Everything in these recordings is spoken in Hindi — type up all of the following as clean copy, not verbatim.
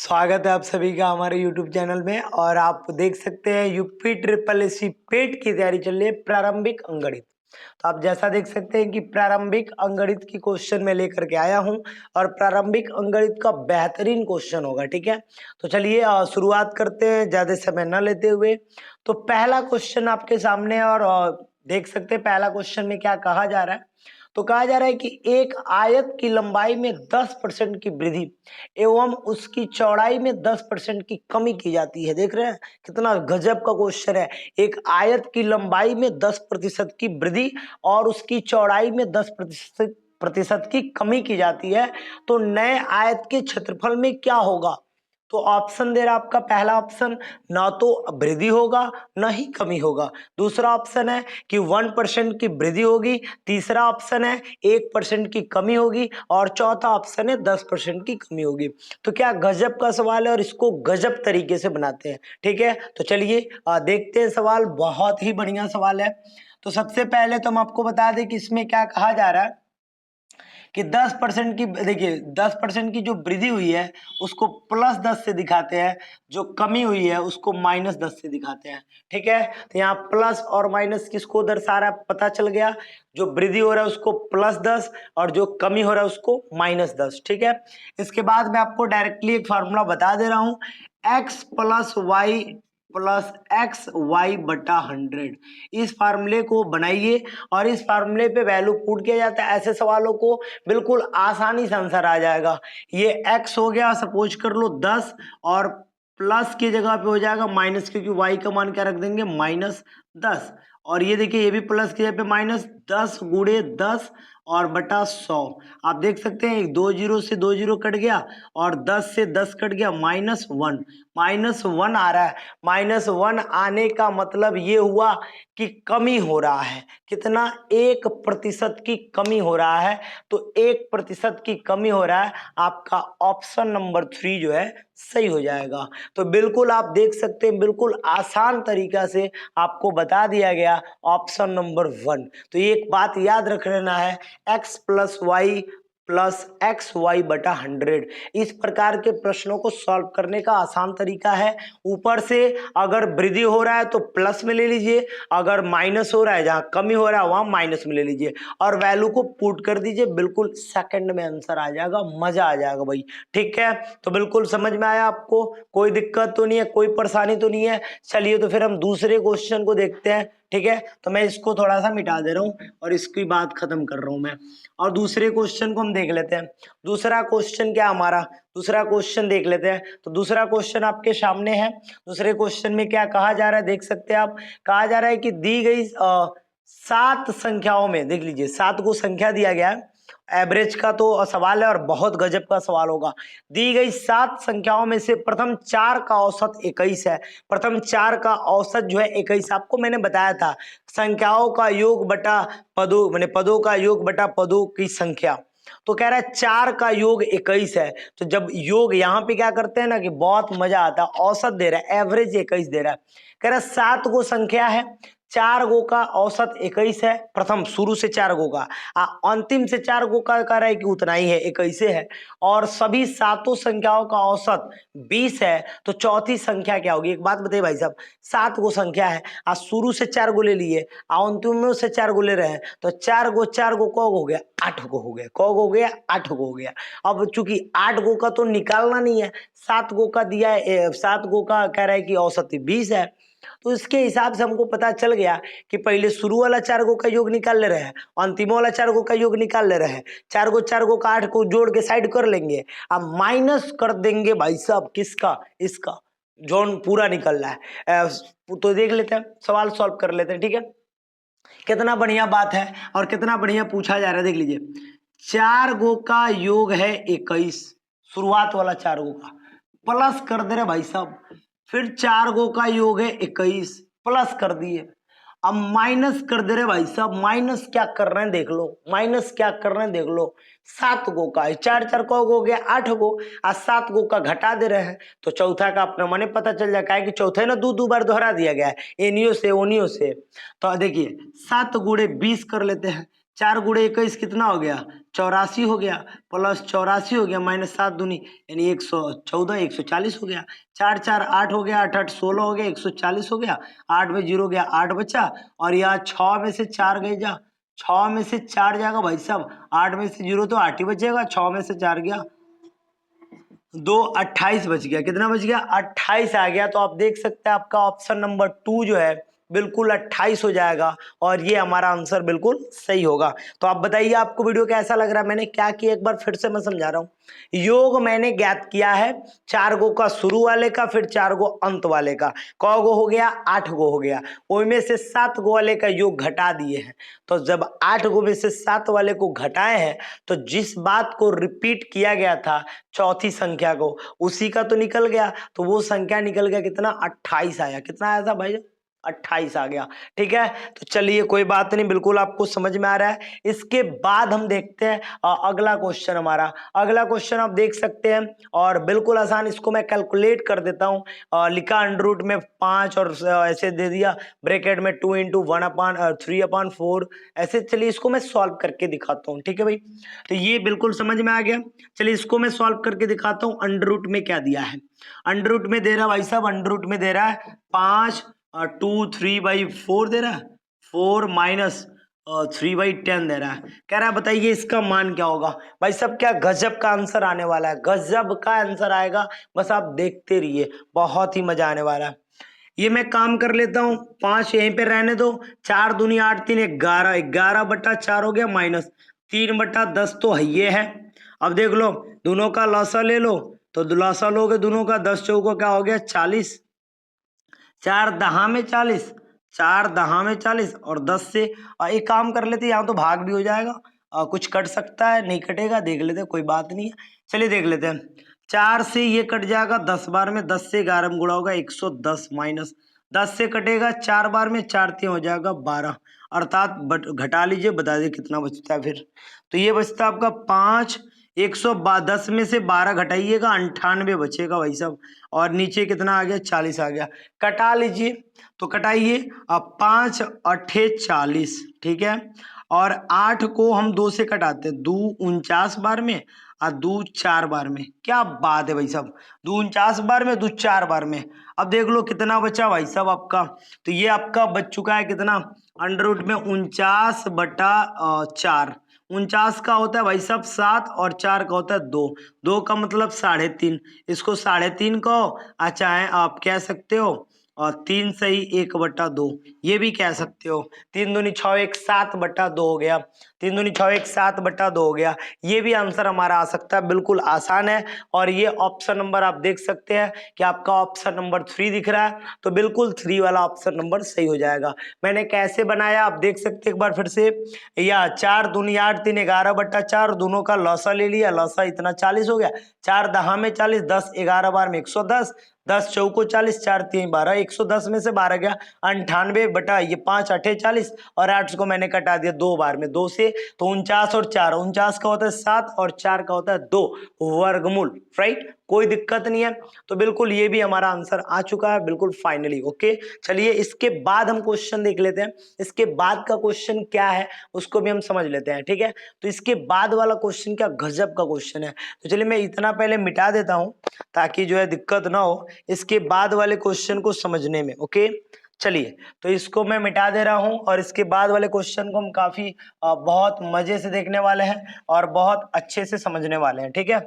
स्वागत है आप सभी का हमारे YouTube चैनल में। और आप देख सकते हैं यूपी ट्रिपल एससी पेट की तैयारी चल रही है प्रारंभिक अंकगणित। तो आप जैसा देख सकते हैं कि प्रारंभिक अंकगणित की क्वेश्चन मैं लेकर के आया हूं और प्रारंभिक अंकगणित का बेहतरीन क्वेश्चन होगा। ठीक है, तो चलिए शुरुआत करते हैं ज्यादा समय न लेते हुए। तो पहला क्वेश्चन आपके सामने है और देख सकते हैं पहला क्वेश्चन में क्या कहा जा रहा है। तो कहा जा रहा है कि एक आयत की लंबाई में 10% की वृद्धि एवं उसकी चौड़ाई में 10% की कमी की जाती है। देख रहे हैं कितना गजब का क्वेश्चन है। एक आयत की लंबाई में 10% की वृद्धि और उसकी चौड़ाई में 10% की कमी की जाती है, तो नए आयत के क्षेत्रफल में क्या होगा। तो ऑप्शन दे रहा आपका पहला ऑप्शन ना तो वृद्धि होगा ना ही कमी होगा। दूसरा ऑप्शन है कि 1% की वृद्धि होगी। तीसरा ऑप्शन है 1% की कमी होगी और चौथा ऑप्शन है 10% की कमी होगी। तो क्या गजब का सवाल है और इसको गजब तरीके से बनाते हैं। ठीक है, तो चलिए देखते हैं सवाल। बहुत ही बढ़िया सवाल है। तो सबसे पहले तो हम आपको बता दें कि इसमें क्या कहा जा रहा है कि 10% की, देखिए 10% की जो वृद्धि हुई है उसको +10 से दिखाते हैं, जो कमी हुई है उसको -10 से दिखाते हैं। ठीक है, तो यहाँ प्लस और माइनस किसको दर्शा रहा है पता चल गया। जो वृद्धि हो रहा है उसको +10 और जो कमी हो रहा है उसको -10। ठीक है, इसके बाद मैं आपको डायरेक्टली एक फार्मूला बता दे रहा हूँ, x + y + xy/100। इस फार्मूले को बनाइए और इस फार्मूले पे वैल्यू पुट किया जाता है। ऐसे सवालों को बिल्कुल आसानी से आंसर आ जाएगा। ये x हो गया, सपोज कर लो 10 और प्लस की जगह पे हो जाएगा माइनस, क्योंकि y का मान क्या रख देंगे -10। और ये देखिए ये भी प्लस की जगह पे -10 गुणे 10 और बटा 100। आप देख सकते हैं 2 जीरो से 2 जीरो कट गया और 10 से 10 कट गया, -1। -1 आ रहा है। -1 आने का मतलब ये हुआ कि कमी हो रहा है। कितना? 1% की कमी हो रहा है। तो 1% की कमी हो रहा है, आपका ऑप्शन नंबर 3 जो है सही हो जाएगा। तो बिल्कुल आप देख सकते हैं बिल्कुल आसान तरीका से आपको बता दिया गया ऑप्शन नंबर 1। तो ये एक बात याद रख लेना है, x + y + xy/100। इस प्रकार के प्रश्नों को सॉल्व करने का आसान तरीका है। ऊपर से अगर वृद्धि हो रहा है तो प्लस में ले लीजिए, अगर माइनस हो रहा है जहां कमी हो रहा है वहां माइनस में ले लीजिए और वैल्यू को पुट कर दीजिए। बिल्कुल सेकंड में आंसर आ जाएगा, मजा आ जाएगा भाई। ठीक है, तो बिल्कुल समझ में आया आपको, कोई दिक्कत तो नहीं है, कोई परेशानी तो नहीं है। चलिए तो फिर हम दूसरे क्वेश्चन को देखते हैं। ठीक है, तो मैं इसको थोड़ा सा मिटा दे रहा हूं और इसकी बात खत्म कर रहा हूं मैं, और दूसरे क्वेश्चन को हम देख लेते हैं। दूसरा क्वेश्चन क्या हमारा, दूसरा क्वेश्चन देख लेते हैं। तो दूसरा क्वेश्चन आपके सामने है। दूसरे क्वेश्चन में क्या कहा जा रहा है देख सकते हैं आप। कहा जा रहा है कि दी गई 7 संख्याओं में, देख लीजिए 7 को संख्या दिया गया है। एवरेज का तो सवाल है और बहुत गजब का सवाल होगा। दी गई 7 संख्याओं में से प्रथम 4 का औसत 21 है। प्रथम 4 का औसत जो है 21, आपको मैंने बताया था संख्याओं का योग बटा पदों, माने पदों का योग बटा पदों की संख्या। तो कह रहा है 4 का योग 21 है। तो जब योग यहाँ पे क्या करते हैं ना कि बहुत मजा आता है, औसत दे रहा है, एवरेज 21 दे रहा है। कह रहा है 7 गो संख्या है, 4 गो का औसत 21 है। प्रथम शुरू से 4 गो का, अंतिम से 4 गो का कह रहा है कि उतना ही है, 21 है। और सभी सातों संख्याओं का औसत 20 है। तो चौथी संख्या क्या होगी। एक बात बताइए भाई साहब, 7 गो संख्या है, आज शुरू से 4 गो ले लिए, अंतिम से 4 गो ले रहे हैं, तो 4 गो कौ हो गया, 8 गो हो गया। कौ गो हो गया, 8 गो हो गया। अब चूंकि 8 गो का तो निकालना नहीं है, 7 गो का दिया है, 7 गो का कह रहा है कि औसत 20 है। तो इसके हिसाब से हमको पता चल गया कि पहले शुरू वाला 4 गो का योग निकाल ले रहे हैं, अंतिम वाला 4 गो का योग निकाल ले रहे हैं। 4 गो का 8 को जोड़ के साइड कर लेंगे, अब माइनस कर देंगे भाई साहब किसका, इसका जोन पूरा निकल रहा है। तो देख लेते हैं, सवाल सॉल्व कर लेते हैं। ठीक है, कितना बढ़िया बात है और कितना बढ़िया पूछा जा रहा है। देख लीजिए 4 गो का योग है 21, शुरुआत वाला 4 गो का, प्लस कर दे रहे भाई साहब। फिर 4 गो का योग है 21, प्लस कर दिए। अब माइनस कर दे रहे भाई साहब। माइनस क्या कर रहे हैं देख लो, माइनस क्या कर रहे हैं देख लो। 7 गो का, 4 4 को हो गया 8 गो, आज 7 गो का घटा दे रहे हैं। तो चौथा का अपने मने पता चल जाएगा कि चौथे ना दो बार दोहरा दिया गया है, एनियो से ओनियो से। तो देखिए 7 गुणे 20 कर लेते हैं, 4 गुणे 21 कितना हो गया 84 हो गया, प्लस 84 हो गया माइनस 7 दूनी यानी 114 140 हो गया। 4 4 8 हो गया, 8 8 16 हो गया, 140 हो गया। 8 में 0 गया 8 बचा, और यहाँ 6 में से 4 गए जा, 6 में से 4 जाएगा भाई साहब, 8 में से 0 तो 8 ही बचेगा, 6 में से 4 गया 2 28 बच गया। कितना बच गया 28 आ गया। तो आप देख सकते हैं आपका ऑप्शन नंबर 2 जो है बिल्कुल 28 हो जाएगा, और ये हमारा आंसर बिल्कुल सही होगा। तो आप बताइए आपको वीडियो कैसा लग रहा है। मैंने क्या किया एक बार फिर से मैं समझा रहा हूँ। योग मैंने ज्ञात किया है 4 गो का शुरू वाले का, फिर 4 गो अंत वाले का। क गो हो गया 8 गो हो गया, उनमें से 7 गो वाले का योग घटा दिए हैं। तो जब 8 गो में से 7 वाले को घटाए हैं तो जिस बात को रिपीट किया गया था चौथी संख्या को, उसी का तो निकल गया। तो वो संख्या निकल गया कितना 28 आया। कितना आया था भाई 28 आ गया। ठीक है, तो चलिए कोई बात नहीं, बिल्कुल आपको समझ में आ रहा है। इसके बाद हम देखते हैं अगला क्वेश्चन हमारा। अगला क्वेश्चन आप देख सकते हैं और बिल्कुल आसान, इसको मैं कैलकुलेट कर देता हूं। लिखा अंडर रूट में 5 और ऐसे दे दिया ब्रैकेट में 2 इंटू 3/4 ऐसे। चलिए इसको मैं सॉल्व करके दिखाता हूँ। ठीक है भाई, तो ये बिल्कुल समझ में आ गया। चलिए इसको मैं सॉल्व करके दिखाता हूँ। अंडर रूट में क्या दिया है, अंडर रूट में दे रहा है भाई साहब, अंडर रूट में दे रहा है 5 2 3/4 दे रहा है, 4 माइनस 3/10 दे रहा है। कह रहा है बताइए इसका मान क्या होगा। भाई साहब क्या गजब का आंसर आने वाला है, गजब का आंसर आएगा, बस आप देखते रहिए, बहुत ही मजा आने वाला है। ये मैं काम कर लेता हूँ, 5 यहीं पे रहने दो, 4 दूनी 8 3 11, 11/4 हो गया माइनस 3/10 तो है ये है। अब देख लो दोनों का लॉसा ले लो, तो लॉसा लोगे दोनों का, 10 चौको क्या हो गया 40, 4 दहा में 40, 4 दहा में 40 और 10 से एक काम कर लेते, यहाँ तो भाग भी हो जाएगा, कुछ कट सकता है नहीं कटेगा, देख लेते हैं कोई बात नहीं है। चलिए देख लेते हैं, 4 से ये कट जाएगा 10 बार में, 10 से 11 में गुणा होगा 110 माइनस 10 से कटेगा 4 बार में, 4 3 हो जाएगा 12, अर्थात घटा लीजिए बता दीजिए कितना बचता है फिर। तो ये बचता है आपका 5, 110 में से 12 घटाइएगा 98 बचेगा भाई साहब, और नीचे कितना आ गया 40 आ गया। कटा लीजिए, तो कटाइए, अब 5 अठे 40, ठीक है, और 8 को हम 2 से कटाते हैं, 2 49 बार में और 2 4 बार में। क्या बात है भाई साहब, 2 49 बार में 2 4 बार में। अब देख लो कितना बचा भाई साहब आपका, तो ये आपका बच चुका है कितना, अंडर रूट में 49/4। 49 का होता है भाई साहब 7 और 4 का होता है 2, 2 का मतलब 3.5, इसको 3.5 कहो, अच्छा है आप कह सकते हो, और 3 सही 1/2 ये भी कह सकते हो। 3 दूनी 6 1 7/2 हो गया, 3 दूनी 6 1 7/2 हो गया। ये भी आंसर हमारा आ सकता है, बिल्कुल आसान है। और ये ऑप्शन नंबर आप देख सकते हैं कि आपका ऑप्शन नंबर 3 दिख रहा है, तो बिल्कुल 3 वाला ऑप्शन नंबर सही हो जाएगा। मैंने कैसे बनाया आप देख सकते हैं एक बार फिर से, या 4 दूनी 8 3 11/4, दोनों का लौसा ले लिया, लौसा इतना 40 हो गया, 4 दहा में 40, 10 11 बार में 110, 10 चौको 40, 4 3 12, 110 में से 12 गया 98 बटा ये 5 अठे 40, और 8 को मैंने कटा दिया 2 बार में 2 से, तो 49 और 4, 49 का होता है 7 और 4 का होता है 2 वर्गमूल, राइट, कोई दिक्कत नहीं है। तो बिल्कुल ये भी हमारा आंसर आ चुका है, बिल्कुल फाइनली ओके। चलिए इसके बाद हम क्वेश्चन देख लेते हैं, इसके बाद का क्वेश्चन क्या है उसको भी हम समझ लेते हैं। ठीक है, तो इसके बाद वाला क्वेश्चन क्या गजब का क्वेश्चन है। तो चलिए मैं इतना पहले मिटा देता हूं ताकि जो है दिक्कत ना हो इसके बाद वाले क्वेश्चन को समझने में। ओके चलिए, तो इसको मैं मिटा दे रहा हूं, और इसके बाद वाले क्वेश्चन को हम काफी बहुत मजे से देखने वाले हैं और बहुत अच्छे से समझने वाले हैं। ठीक है,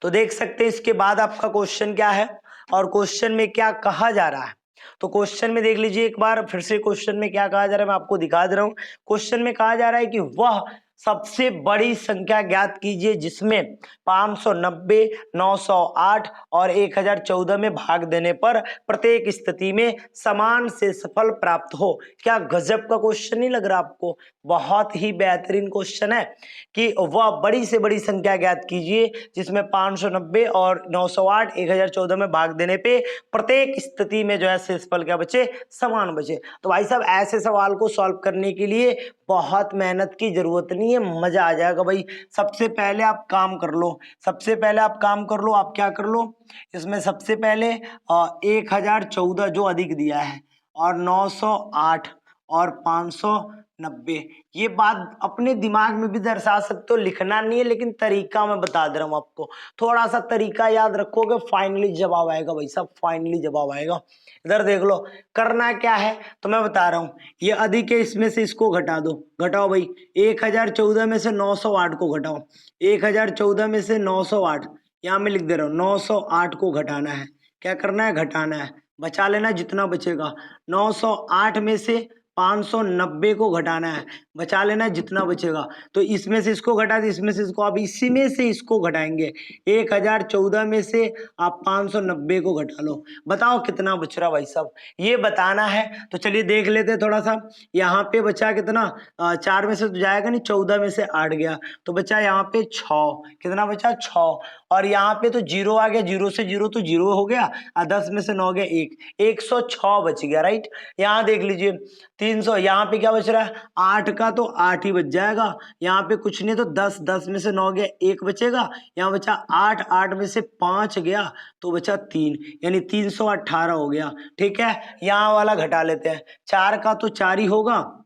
तो देख सकते हैं इसके बाद आपका क्वेश्चन क्या है और क्वेश्चन में क्या कहा जा रहा है। तो क्वेश्चन में देख लीजिए एक बार फिर से, क्वेश्चन में क्या कहा जा रहा है मैं आपको दिखा दे रहा हूं। क्वेश्चन में कहा जा रहा है कि वह सबसे बड़ी संख्या ज्ञात कीजिए जिसमें 590, 908 और 1014 में भाग देने पर प्रत्येक स्थिति में समान से सफल प्राप्त हो। क्या गजब का क्वेश्चन नहीं लग रहा आपको, बहुत ही बेहतरीन क्वेश्चन है कि वह बड़ी से बड़ी संख्या ज्ञात कीजिए जिसमें 590 और 908 1014 में भाग देने पे प्रत्येक स्थिति में जो है शेषफल क्या बचे, समान बचे। तो भाई साहब ऐसे सवाल को सॉल्व करने के लिए बहुत मेहनत की जरूरत नहीं है, मजा आ जाएगा भाई। सबसे पहले आप काम कर लो, सबसे पहले आप काम कर लो, आप क्या कर लो, इसमें सबसे पहले 1014 जो अधिक दिया है और 908 और 500 90। ये बात अपने दिमाग में भी दर्शा सकते हो, लिखना नहीं है लेकिन तरीका मैं बता दे रहा हूँ आपको। थोड़ा सा तरीका याद रखोगे फाइनली जवाब आएगा भाई साहब, फाइनली जवाब आएगा। इधर देख लो, करना क्या है तो मैं बता रहा हूँ। ये अधिक है, इसमें से इसको घटा दो, घटाओ भाई। 1014 में से 908 को घटाओ, 1014 में से 908, यहाँ मैं लिख दे रहा हूँ 908 को घटाना है। क्या करना है? घटाना है। बचा लेना जितना बचेगा। 908 में से 590 को घटाना है, बचा लेना है जितना बचेगा। तो इसमें से इसको घटा दे, इसमें से इसको, अब इसी में से इसको घटाएंगे। 1014 में से आप 590 को घटा लो, बताओ कितना बच रहा भाई साहब, ये बताना है। तो चलिए देख लेते हैं थोड़ा सा। यहाँ पे बचा कितना, 4 में से तो जाएगा नहीं, 14 में से 8 गया तो बचा यहाँ पे 6। कितना बचा? 6। और यहाँ पे तो 0 आ गया, 0 से 0 तो 0 हो गया, 10 में से 9 गया 1, 106 बच गया, राइट। यहाँ देख लीजिए 300, यहाँ पे क्या बच रहा है? 8 का तो 8 ही बच जाएगा। यहाँ पे कुछ नहीं तो 10, 10 में से 9 गया 1 बचेगा। यहाँ बचा 8, 8 में से 5 गया तो बचा 3, यानी 318 हो गया। ठीक है, यहाँ वाला घटा लेते हैं। 4 का तो 4 ही होगा,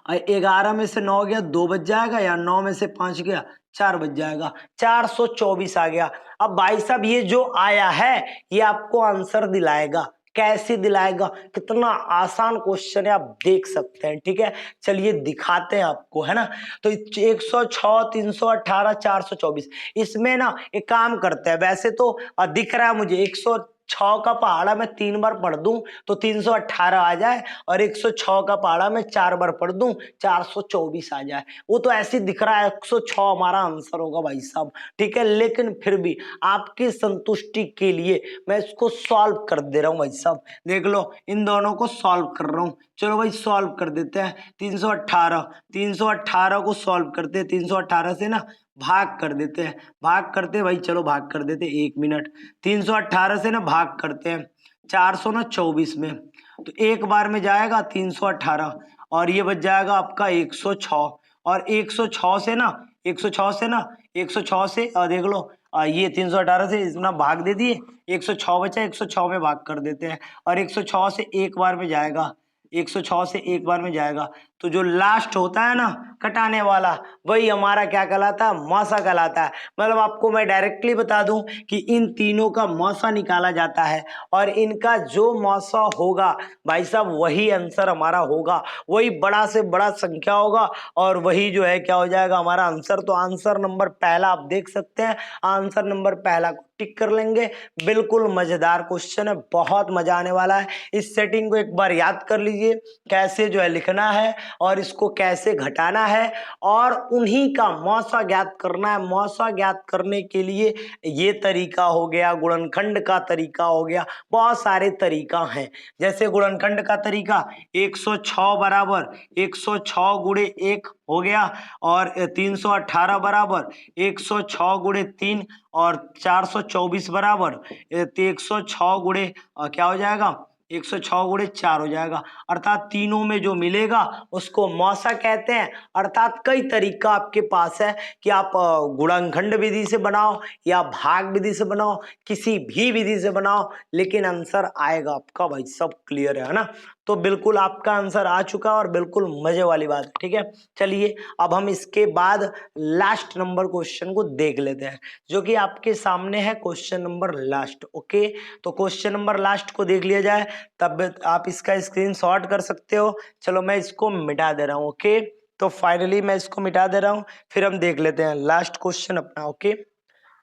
11 में से 9 गया 2 बच जाएगा, या 9 में से 5 गया 4 बच जाएगा, 424 आ गया। अब भाई साहब ये जो आया है ये आपको आंसर दिलाएगा। कैसे दिलाएगा? कितना आसान क्वेश्चन है, आप देख सकते हैं। ठीक है, चलिए दिखाते हैं आपको, है ना। तो 106, 318, 424, इसमें ना एक काम करते हैं। वैसे तो दिख रहा है मुझे 106 का पहाड़ा मैं 3 बार पढ़ दूं तो 318 आ जाए, और 106 का पहाड़ा मैं 4 बार पढ़ दूं 424 आ जाए। वो तो ऐसे दिख रहा है 106 हमारा आंसर होगा भाई साहब। ठीक है, लेकिन फिर भी आपकी संतुष्टि के लिए मैं इसको सॉल्व कर दे रहा हूं भाई साहब। देख लो, इन दोनों को सॉल्व कर रहा हूं। चलो भाई सॉल्व कर देते हैं। 318 को सॉल्व करते हैं। 318 से ना भाग कर देते हैं, भाग करते हैं भाई, चलो भाग कर देते हैं, 1 मिनट। 318 से ना भाग करते हैं 424 में, तो एक बार में जाएगा 318, और ये बच जाएगा आपका 106। और 106 से ना 106 से ना 106 से देख लो, ये 318 से इतना भाग दे दिए, 106 बचा, 106 में भाग कर देते हैं, और 106 से एक बार में जाएगा, 106 से एक बार में जाएगा। तो जो लास्ट होता है ना कटाने वाला, वही हमारा क्या कहलाता है? मौसा कहलाता है। मतलब आपको मैं डायरेक्टली बता दूं कि इन तीनों का मौसा निकाला जाता है, और इनका जो मौसा होगा भाई साहब वही आंसर हमारा होगा, वही बड़ा से बड़ा संख्या होगा, और वही जो है क्या हो जाएगा हमारा आंसर। तो आंसर नंबर पहला आप देख सकते हैं, आंसर नंबर पहला को टिक कर लेंगे। बिल्कुल मजेदार क्वेश्चन है, बहुत मजा आने वाला है। इस सेटिंग को एक बार याद कर लीजिए, कैसे जो है लिखना है और इसको कैसे घटाना है, और उन्हीं का मौसा ज्ञात करना है। मौसा ज्ञात करने के लिए ये तरीका हो गया, गुणनखंड का तरीका हो गया, बहुत सारे तरीका हैं। जैसे गुणनखंड का तरीका 106 बराबर 106 गुणे 1 हो गया, और 318 बराबर 106 गुणे 3, और 424 बराबर 106 गुणे क्या हो जाएगा, 106 गुणे 4 हो जाएगा। अर्थात तीनों में जो मिलेगा उसको मौसा कहते हैं। अर्थात कई तरीका आपके पास है कि आप गुणनखंड विधि से बनाओ या भाग विधि से बनाओ, किसी भी विधि से बनाओ, लेकिन आंसर आएगा आपका भाई, सब क्लियर है ना। तो बिल्कुल आपका आंसर आ चुका है, और बिल्कुल मजे वाली बात है। ठीक है, चलिए अब हम इसके बाद लास्ट नंबर क्वेश्चन को देख लेते हैं, जो कि आपके सामने है क्वेश्चन नंबर लास्ट। ओके, तो क्वेश्चन नंबर लास्ट को देख लिया जाए, तब आप इसका स्क्रीनशॉट कर सकते हो। चलो मैं इसको मिटा दे रहा हूँ। ओके, तो फाइनली मैं इसको मिटा दे रहा हूँ, फिर हम देख लेते हैं लास्ट क्वेश्चन अपना। ओके,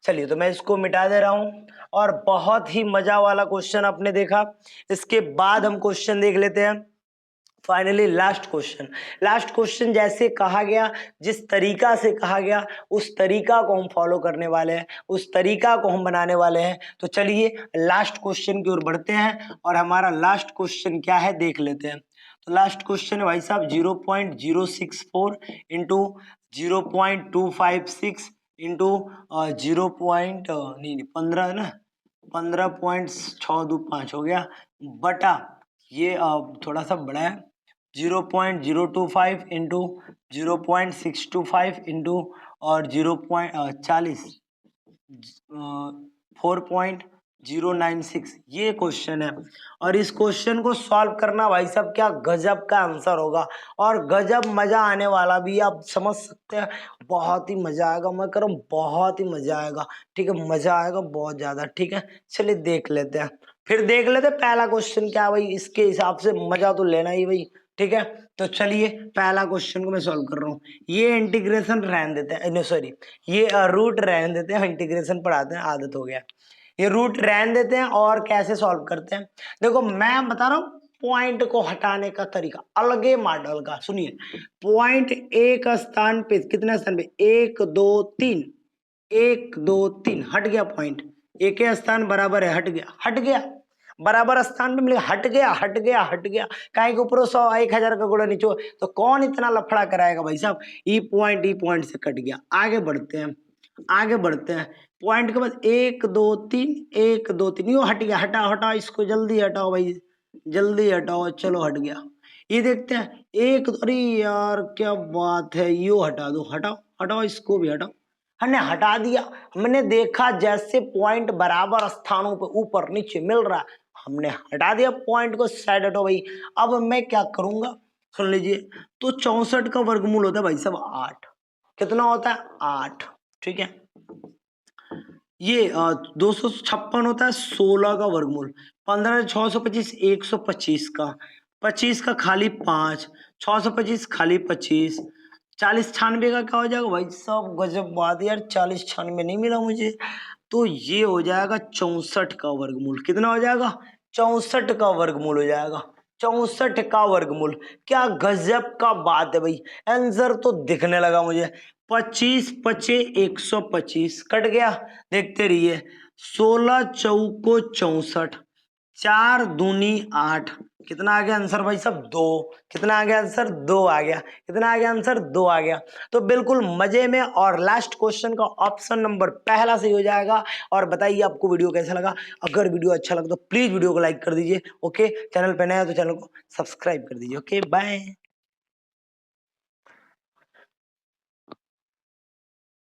चलिए तो मैं इसको मिटा दे रहा हूँ, और बहुत ही मजा वाला क्वेश्चन आपने देखा। इसके बाद हम क्वेश्चन देख लेते हैं finally last question. Last question जैसे कहा गया, जिस तरीका से कहा गया, उस तरीका को हम फॉलो करने वाले हैं, उस तरीका को हम बनाने वाले हैं। तो चलिए लास्ट क्वेश्चन की ओर बढ़ते हैं, और हमारा लास्ट क्वेश्चन क्या है देख लेते हैं। तो लास्ट क्वेश्चन है भाई साहब 0.064 इंटू 0.256 इंटू 0 पॉइंट नहीं 15 है ना, 15.625 हो गया, बटा ये थोड़ा सा बड़ा है, 0.025 इंटू 0.625 इंटू और 0.40 4.025 096 ये क्वेश्चन है। और इस क्वेश्चन को सॉल्व करना भाई साहब क्या गजब का आंसर होगा, और गजब मजा आने वाला भी है, आप समझ सकते हैं। बहुत ही मजा आएगा, मैं कह रहा हूँ बहुत ही मजा आएगा। ठीक है, मजा आएगा बहुत ज्यादा। ठीक है, चलिए देख लेते हैं, फिर देख लेते हैं पहला क्वेश्चन क्या है भाई, इसके हिसाब से मजा तो लेना ही भाई। ठीक है, तो चलिए पहला क्वेश्चन को मैं सॉल्व कर रहा हूँ। ये इंटीग्रेशन रहने देते हैं, सॉरी ये रूट रहने देते हैं, इंटीग्रेशन पढ़ाते हैं, आदत हो गया। ये रूट रहने देते हैं और कैसे सॉल्व करते हैं, देखो मैं बता रहा हूँ पॉइंट को हटाने का तरीका अलगे मॉडल का। सुनिए, पॉइंट एक स्थान पे, कितने स्थान पे, 1 2 3, 1 2 3 हट गया पॉइंट, एक ही स्थान बराबर है, हट गया, हट गया, बराबर स्थान पे मिलेगा, हट गया, हट गया, हट गया। काहे के ऊपर 100 1000 का गुणा नीचे, तो कौन इतना लफड़ा कराएगा भाई साहब। ई पॉइंट से कट गया। आगे बढ़ते हैं, आगे बढ़ते हैं। पॉइंट के बाद 1 2 3, 1 2 3 यो हट गया, हटाओ हटाओ इसको, जल्दी हटाओ भाई, जल्दी हटाओ, चलो हट गया। ये देखते हैं एक, अरे यार क्या बात है, यो हटा दो, हटाओ हटाओ इसको भी हटाओ। हमने हटा दिया, हमने देखा जैसे पॉइंट बराबर स्थानों पे ऊपर नीचे मिल रहा है, हमने हटा दिया पॉइंट को, साइड हटाओ भाई। अब मैं क्या करूंगा, सुन लीजिए, तो 64 का वर्गमूल होता है भाई साहब 8। कितना होता है, 8। ठीक है, ये 256 होता है 16 का वर्गमूल, 15 625 125 का, 25 का खाली 5, 625 खाली 25, 40 96 का क्या हो जाएगा भाई साहब, गजब बात यार, 40 96 नहीं मिला मुझे, तो ये हो जाएगा 64 का वर्गमूल। कितना हो जाएगा, 64 का वर्गमूल हो जाएगा, 64 का वर्गमूल। क्या गजब का बात है भाई, आंसर तो दिखने लगा मुझे। 25 पचे 125 कट गया, देखते रहिए, 16 चौको 64, 4 दूनी 8, कितना आ गया आंसर भाई साहब, 2। कितना आ गया आंसर, 2 आ गया। कितना आ गया आंसर, 2 आ गया। तो बिल्कुल मजे में, और लास्ट क्वेश्चन का ऑप्शन नंबर पहला सही हो जाएगा। और बताइए आपको वीडियो कैसा लगा, अगर वीडियो अच्छा लगा तो प्लीज वीडियो को लाइक कर दीजिए। ओके, चैनल पे नया है तो चैनल को सब्सक्राइब कर दीजिए। Okay, bye.